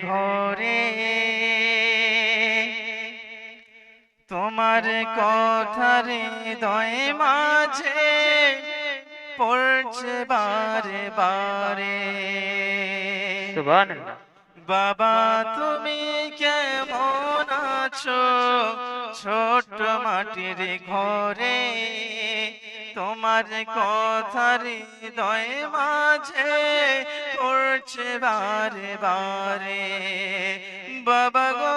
ঘরে তোমার কথার হৃদয় মাঝে পড়ছে বারে বারে। সুবহানাল্লাহ। বাবা তুমি কেমন আছো ছোট মাটির ঘরে তোমার কথার হৃদয় মাঝে পড়ছে বারে বারে। বাবা গো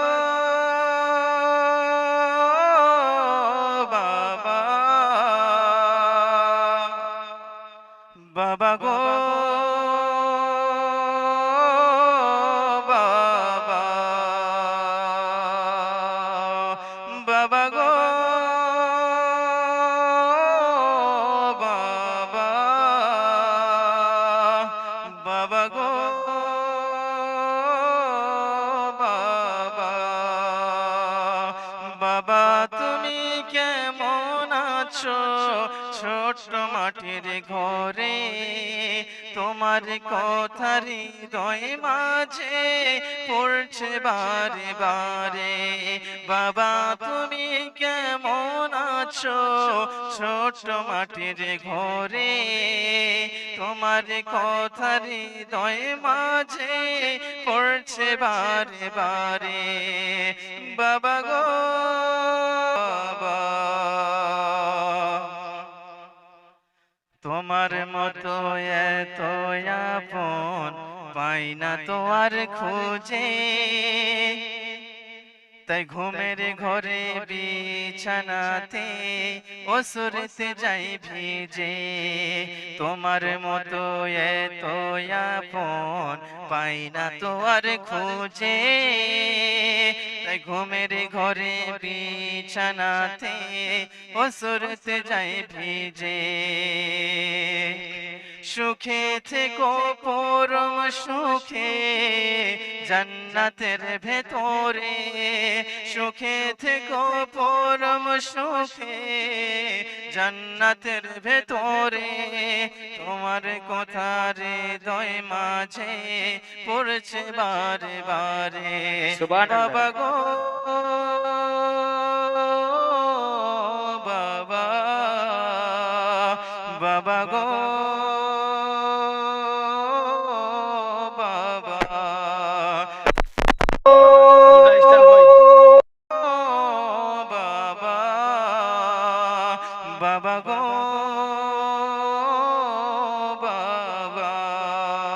বাবা, বাবা গো বাবা, বাবা গো বাবা, বাবা গো বাবা। বাবা তুমি কেমন আছো ছোট মাটির ঘরে তোমার কথার হৃদয় মাঝে পড়ছে বারে বারে। বাবা তুমি কেমন আছো ছোট মাটির ঘরে তোমার কথার হৃদয় মাঝে পড়ছে বারে বারে। বাবা গো বাবা, তোমার মতো এত আপন পাই না তো আর খুঁজে, তাই ঘুমের ঘরে বিছানাতে অসুরতে যাই ভিজে। তোমার মতো এত আপন পাই না তো আর খুঁজে, তাই ঘুমের ঘরে বিছানাতে অসুরতে যাই ভিজে। সুখে থেকো পরম সুখে জান্নাতের ভেতরে, সুখে থেকো পরম সুখে জান্নাতের ভেতরে। তোমার কথা হৃদয় মাঝে পড়ছে বারে বারে। সুবহানাল্লাহ। বাবা গো